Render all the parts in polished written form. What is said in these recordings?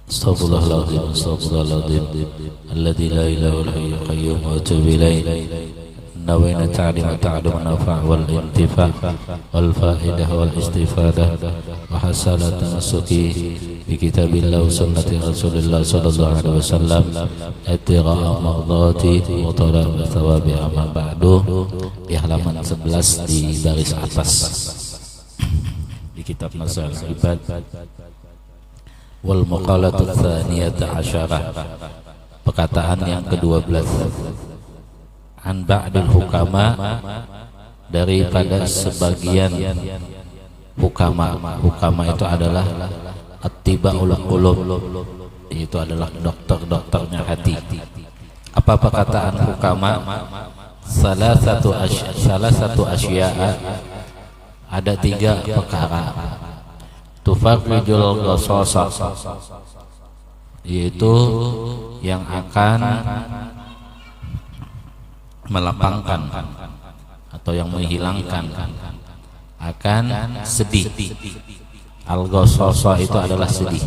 Astaghfirullahaladzim, astaghfirullahaladzim, alladzi la ilaha illa huwal qayyum wa atubu ilaih. Nawayna ta'lima ta'allum nafa' wal intifa' wal fa'idah wal istifadah wa hasalat tamassuki bi kitabillah wa sunnati Rasulillah sallallahu alaihi wasallam ittiqa'a mardati wa talab thawabi amma ba'du. Di halaman 11 di baris atas di kitab Masail Ibad. Wal maqalatu tsaniyata asyarah, perkataan yang ke-12. An ba'dil hukama, daripada sebagian hukama. Hukama itu adalah attiba'ul qulub, itu adalah dokter-dokternya hati. Apa perkataan hukama? Salah satu asya'a, ada 3 perkara. Tufaqidul qasasa, yaitu yang akan melapangkan atau yang menghilangkan akan sedih. Al-qasasa itu adalah sedih.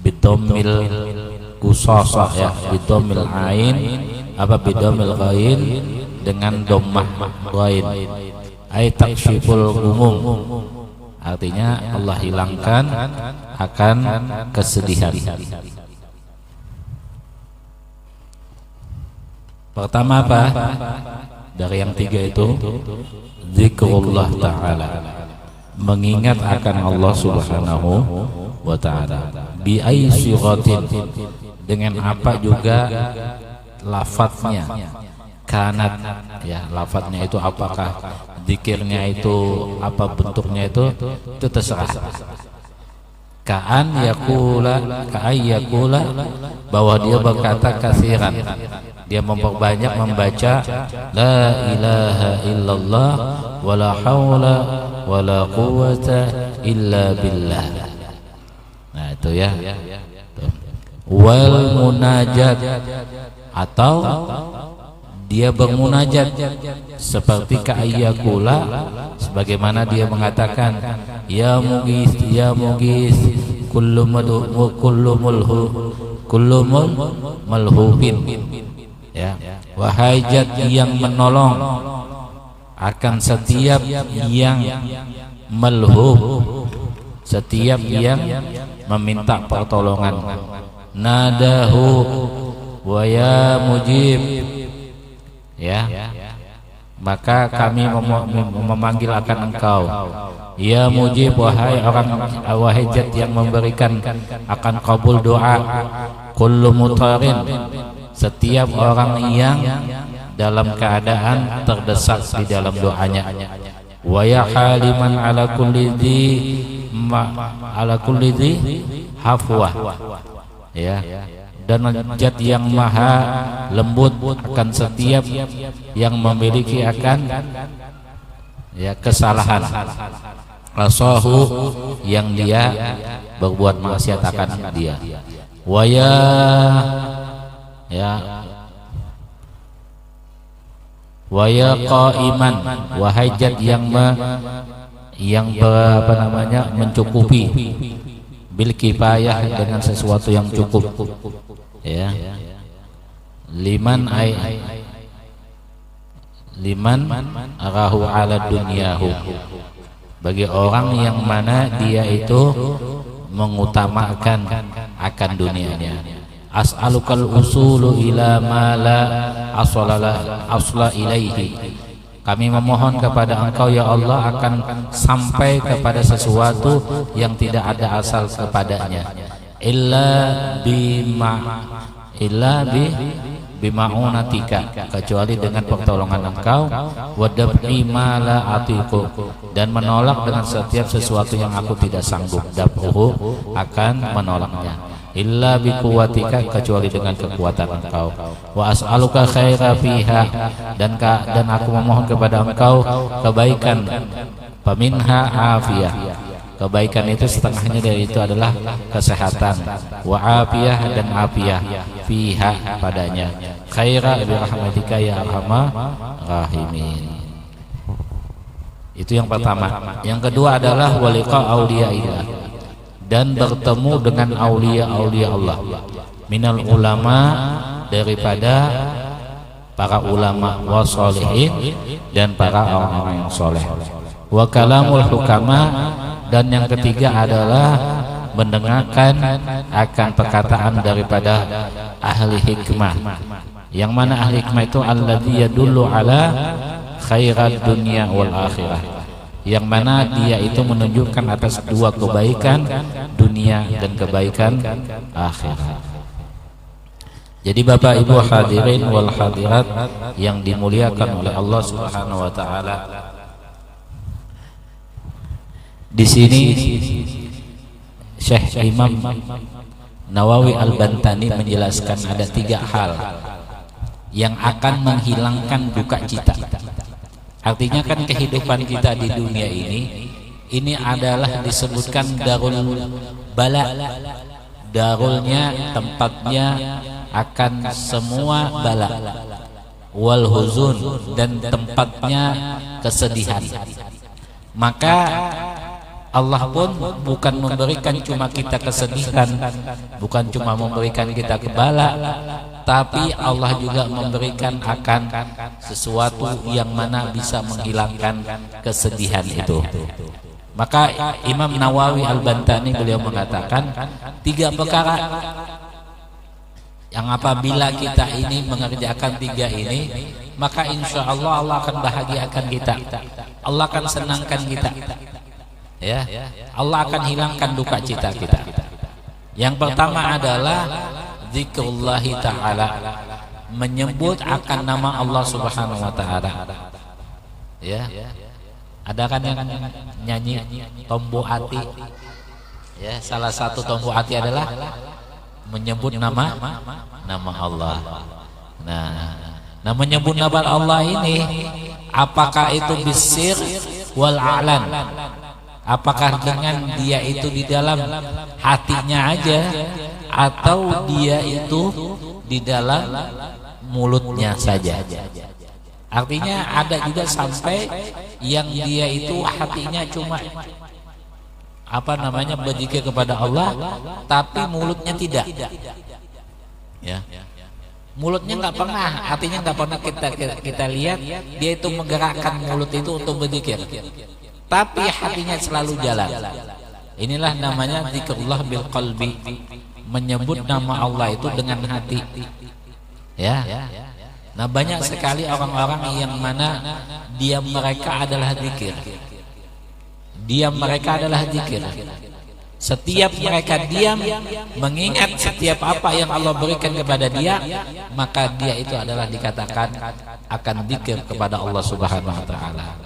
Bidomil qusasa, ya, bidomil ain apa bidomil ghain dengan dhammah ghain, ay taksyiful umum, artinya Allah hilangkan akan kesedihan. Pertama apa? Dari yang 3 itu zikrullah ta'ala, mengingat akan Allah subhanahu wa ta'ala. Bi ayyi sighatin, dengan apa juga lafadznya. Kanat, ya, lafadznya itu apakah zikirnya itu apa bentuknya itu terserah. Ka'an yakula, ka'ay yakula, bahwa dia berkata kasiran, dia memperbanyak membaca la ilaha illallah wala haula wala quwwata illa billah. Nah itu ya. Wal munajat, atau dia bermunajat seperti ka'ayyakula, sebagaimana dia mengatakan ya mugis kullu malhubin, ya, wahajat yang menolong akan setiap yang malhub, setiap yang meminta pertolongan. Nadahu wa ya mujib, ya, maka kami memanggil akan engkau ya mujib, wahai orang, wahai zat yang memberikan akan kabul doa. Kullu mutarin, setiap orang yang dalam keadaan terdesak di dalam doanya. Wa ya haliman ala kulli dhi hafwah, ya, dan zat yang maha lembut akan setiap yang memiliki akan, ya, kesalahan. Rasahu, yang dia berbuat maksiat akan dia. Waya, ya, waya qaiman, wahai zat yang apa namanya mencukupi, bil kifayah, dengan sesuatu yang cukup, ya. Liman arahu ala dunyahu, bagi orang yang mana dia itu mengutamakan akan dunianya. As'alukal usulu ila ma la asla ilaihi, kami memohon kepada engkau ya Allah akan sampai kepada sesuatu yang tidak ada asal kepadanya. Illa bima'unatika, kecuali dengan pertolongan engkau. Wadab'i ma la atiku, dan menolak dengan setiap sesuatu yang aku tidak sanggup. Dab'uhu, akan menolaknya. Illa biquwatika, kecuali dengan kekuatan engkau. Wa as'aluka khaira fiha, dan aku memohon kepada engkau kebaikan. Faminha afiyah, kebaikan itu setengahnya dari itu adalah kesehatan. Wa afiyah, dan afiyah fiha, padanya. Khaira bi rahmatika ya arhamar rahimin. Itu yang pertama. Yang kedua adalah waliqa auliyaillah, dan bertemu dengan aulia-aulia Allah, minal ulama, daripada para ulama, wasolihin, dan para orang-orang yang soleh, wa kalamul hukama, dan yang ketiga adalah mendengarkan akan perkataan daripada ahli hikmah, yang mana ahli hikmah itu alladzi yadullu ala khairat dunia wal akhirah, yang mana dia itu menunjukkan atas dua kebaikan dunia dan kebaikan akhirat. Jadi Bapak Ibu hadirin wal hadirat yang dimuliakan oleh Allah Subhanahu wa taala, di sini Syekh Imam Nawawi Al-Bantani menjelaskan ada 3 hal yang akan menghilangkan duka cita. Artinya kan kehidupan kita di dunia ini adalah disebutkan darul bala. Darulnya tempatnya akan semua bala, wal huzun, dan tempatnya kesedihan. Maka Allah pun bukan memberikan cuma kita kesedihan, bukan cuma memberikan kita kebala, tapi Allah juga memberikan akan sesuatu yang mana bisa menghilangkan kesedihan itu. Maka Imam Nawawi Al-Bantani beliau mengatakan 3 perkara yang apabila kita ini mengerjakan 3 ini, maka insya Allah Allah akan bahagiakan kita, Allah akan senangkan kita, ya, Allah akan hilangkan duka cita kita. Yang pertama adalah zikrullahi ta'ala, menyebut akan nama Allah Subhanahu wa ta'ala. Ya, ada kan yang nyanyi Tombo Ati, ya, salah satu Tombo Ati adalah menyebut nama Allah. Nah, menyebut nama Allah ini, apakah itu bisir wal a'lan, apakah dengan dia itu di dalam hatinya aja, atau dia itu di dalam mulutnya saja. Artinya ada juga sampai yang dia itu hatinya cuma berzikir kepada Allah, tapi mulutnya tidak. Ya, mulutnya nggak pernah, hatinya nggak pernah kita lihat dia itu menggerakkan mulut itu untuk berzikir, tapi hatinya selalu jalan. Inilah namanya zikrullah bil qalbi, menyebut nama Allah itu dengan hati. Ya. Nah, banyak sekali orang-orang yang mana diam mereka adalah zikir. Diam mereka adalah zikir. Setiap mereka diam mengingat setiap apa yang Allah berikan kepada dia, maka dia itu adalah dikatakan akan zikir kepada Allah Subhanahu wa taala.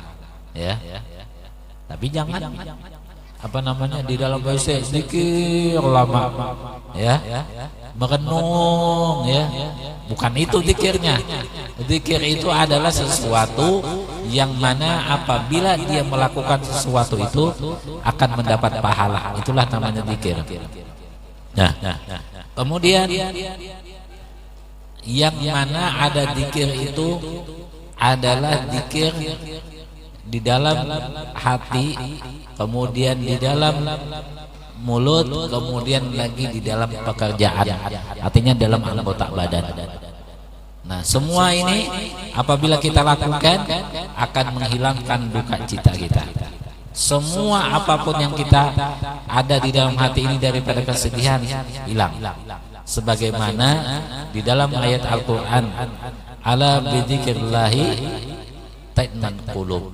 Ya. Tapi jangan di dalam bahasa zikir lama, ya, merenung, ya, bukan itu zikirnya. Zikir itu adalah sesuatu yang mana apabila dia melakukan sesuatu itu akan mendapat pahala. Itulah namanya zikir. Nah, kemudian yang mana ada zikir itu adalah zikir di dalam hati, kemudian di dalam mulut, kemudian lagi di dalam pekerjaan, artinya dalam anggota badan. Nah, semua ini apabila kita lakukan akan menghilangkan duka cita kita. Semua apapun yang kita ada di dalam hati ini daripada kesedihan hilang. Sebagaimana di dalam ayat Al-Qur'an, ala bidzikrillahi tatma'innul qulub.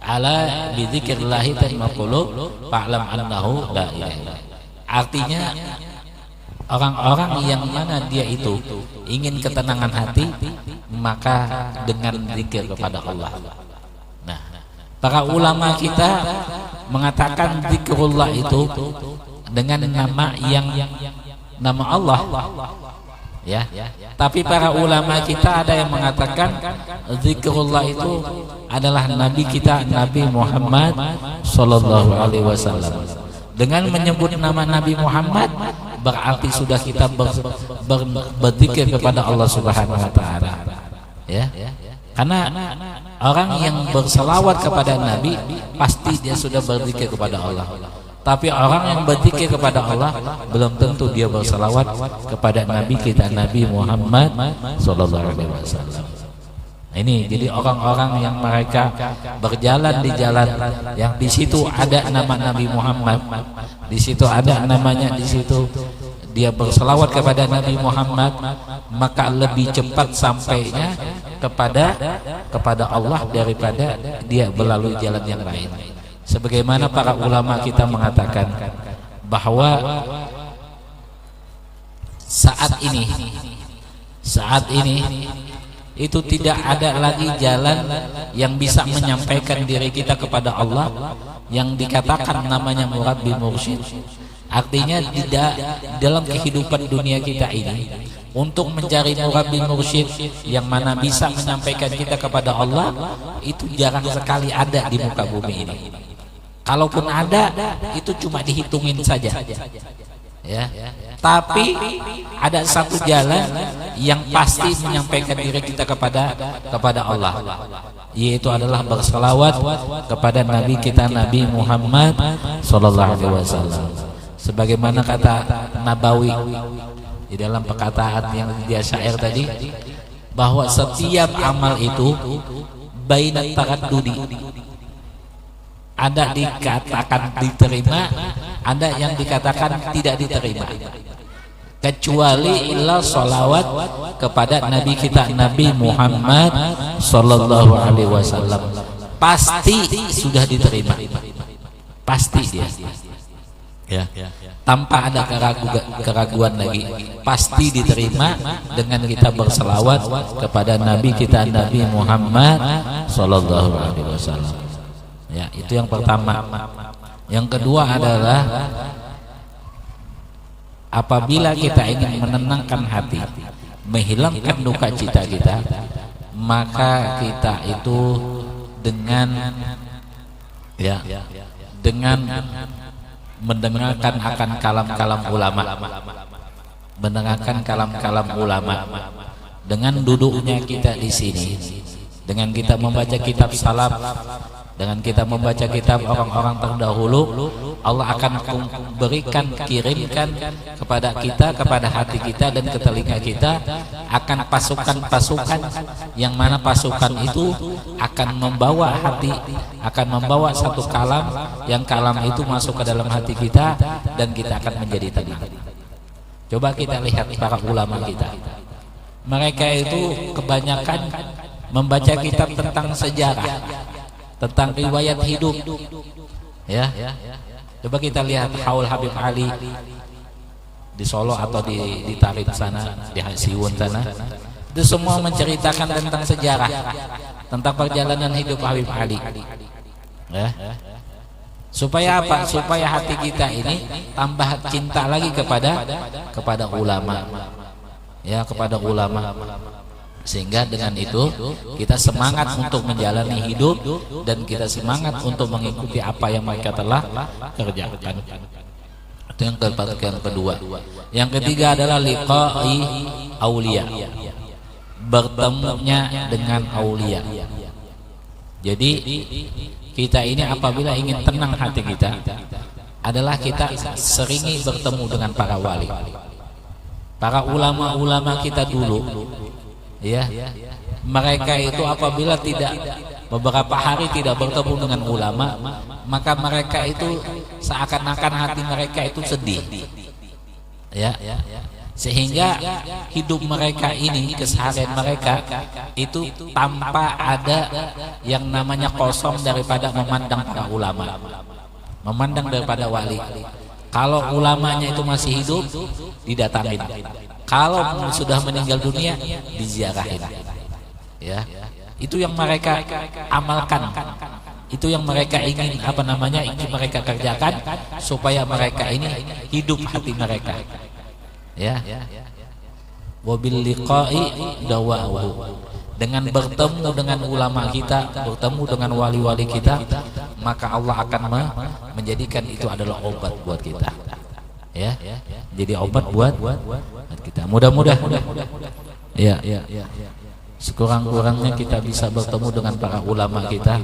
Ala bidzikrillahi tatma'innul qulub fa'lam annahu la ilaha illallah. Artinya orang-orang yang mana dia itu ingin ketenangan hati, maka dengan zikir kepada Allah. Nah, para ulama kita mengatakan zikrullah itu dengan nama Allah. Ya. Tapi para ulama kita ada yang mengatakan zikrullah itu adalah Nabi kita, Nabi Muhammad sallallahu alaihi wasallam. Dengan menyebut nama Nabi Muhammad berarti sudah kita berzikir kepada Allah Subhanahu wa taala. Ya. Karena orang yang berselawat kepada Nabi pasti dia sudah berzikir kepada Allah. Tapi orang yang berzikir kepada Allah belum tentu dia berselawat kepada Nabi kita, Nabi Muhammad sallallahu alaihi wasallam. Ini jadi orang-orang yang mereka berjalan di jalan yang di situ ada nama Nabi Muhammad, di situ ada namanya, di situ dia berselawat kepada Nabi Muhammad, maka lebih cepat sampainya kepada Allah daripada dia melalui jalan yang lain. Sebagaimana para ulama kita mengatakan bahwa saat ini itu tidak ada lagi jalan yang bisa menyampaikan diri kita kepada Allah yang dikatakan namanya murabbi mursyid. Artinya tidak dalam kehidupan dunia kita ini untuk mencari murabbi mursyid yang mana bisa menyampaikan kita kepada Allah itu jarang sekali ada di muka bumi ini. Kalaupun ada itu cuma dihitungin saja. Ya. Tapi ada satu jalan yang pasti menyampaikan diri kita kepada Allah, yaitu adalah berselawat kepada Nabi kita Nabi Muhammad sallallahu alaihi wasallam. Sebagaimana kata Nabawi di dalam perkataan yang dia syair tadi, bahwa setiap amal itu bainat taraddudi, ada dikatakan diterima, ada yang dikatakan tidak diterima, kecuali illa sholawat kepada Nabi kita Nabi Muhammad sallallahu alaihi wasallam. Pasti sudah diterima, pasti dia, ya, tanpa ada keraguan lagi, pasti diterima dengan kita berselawat kepada Nabi kita Nabi Muhammad sallallahu alaihi wasallam. Ya, itu yang pertama. Yang kedua adalah apabila kita ingin menenangkan hati, menghilangkan duka cita kita, maka kita itu dengan mendengarkan akan kalam-kalam ulama, mendengarkan kalam-kalam ulama, dengan duduknya kita di sini, dengan kita membaca kitab salaf, dengan kita membaca kitab orang-orang terdahulu, Allah akan kirimkan kepada kita, kepada hati kita dan ke telinga kita akan pasukan-pasukan yang mana pasukan itu akan membawa hati, akan membawa satu kalam, yang kalam itu masuk ke dalam hati kita dan kita akan menjadi tenang. Coba kita lihat para ulama kita, mereka itu kebanyakan membaca kitab tentang sejarah, tentang riwayat hidup, ya. Coba kita lihat Haul Habib Ali di Solo atau di Tarib sana, di Siwon sana, itu semua menceritakan tentang sejarah, tentang perjalanan hidup Habib Ali, ya. Supaya apa? Supaya hati kita ini tambah cinta lagi kepada ulama, ya, kepada ulama. Sehingga dengan itu kita semangat untuk menjalani hidup dan kita semangat untuk mengikuti apa yang mereka telah kerjakan. Itu yang kedua. Yang ketiga adalah liqa'i aulia, bertemunya dengan aulia. Jadi kita ini apabila ingin tenang hati kita adalah kita seringi bertemu dengan para wali, para ulama-ulama kita dulu. Ya, mereka itu apabila tidak beberapa hari tidak bertemu dengan ulama, maka mereka itu seakan-akan hati mereka itu sedih, ya, sehingga hidup mereka ini, keseharian mereka itu tanpa ada yang namanya kosong daripada memandang para ulama, memandang daripada wali. Kalau ulamanya itu masih hidup, didatangin. Kalau sudah meninggal dunia, diziarahin. Ya, itu yang mereka amalkan. Itu yang mereka ingin ingin mereka kerjakan supaya mereka ini hidup hati mereka. Ya. Wabil liqa'i dawa'uhu. Dengan bertemu dengan ulama kita, bertemu dengan wali-wali kita, maka Allah akan menjadikan itu adalah obat buat kita. Ya, jadi obat buat kita. Mudah-mudahan. Ya. sekurang-kurangnya kita bisa bertemu dengan para ulama kita,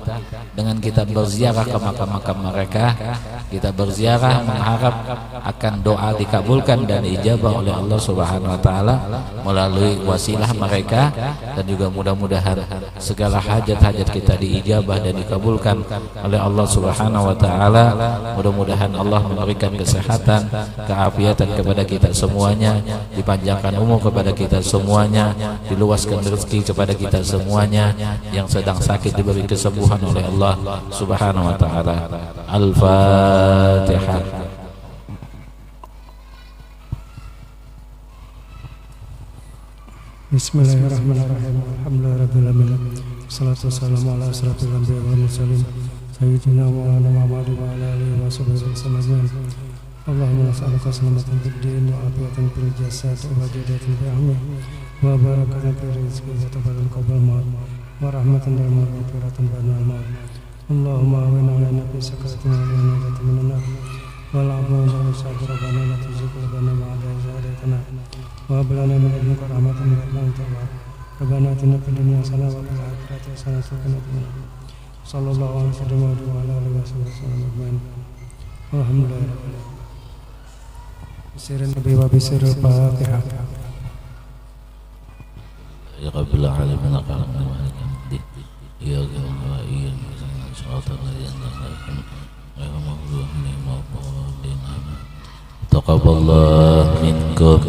dengan kita berziarah ke makam-makam mereka, kita berziarah mengharap akan doa dikabulkan dan ijabah oleh Allah Subhanahu wa taala melalui wasilah mereka, dan juga mudah-mudahan segala hajat-hajat kita diijabah dan dikabulkan oleh Allah Subhanahu wa taala. Mudah-mudahan Allah memberikan kesehatan, keafiatan kepada kita semuanya, dipanjangkan umur kepada kita semuanya, diluaskan rezeki kepada kita semuanya, yang sedang sakit diberi kesembuhan oleh Allah Subhanahu wa taala. Al-Fatihah. Bismillahirrahmanirrahim. Alhamdulillahirabbil alamin. Wassalatu wassalamu ala asyrafil anbiya'i wal mursalin sayyidina wa Muhammadin wa ala alihi wa sahbihi wasallam. Allahumma nas'aluka salamatan fid din wa afiyatan fil jasad wa jadatan fil amal wa barakatan fil rizqi wa tawbatan qabla al-maut wa rahmatan lil maghfiratan ba'da al-maut. Allahumma awina lana fi sakaratina wa najatan minan nar wa la'afna wa sabra rabbana la tuzigh qulubana ba'da idh hadaytana wa hab lana min ladunka rahmatan innaka antal wahhab. Rabbana atina fid dunya hasanah wa fil akhirati hasanah wa qina adzaban nar. Sallallahu alaihi wa sallam wa ala alihi wa sahbihi ajma'in. Alhamdulillah. Bismillahirrahmanirrahim. Nabi wa bisirul Fatihah. Ya Rabbil alamin aqalamna wa alaikum ya wa iyyaka nasta'in shiratal ladzina an'amta 'alaihim ghairil maghdubi 'alaihim waladdallin. Taqabbalallahu minkum.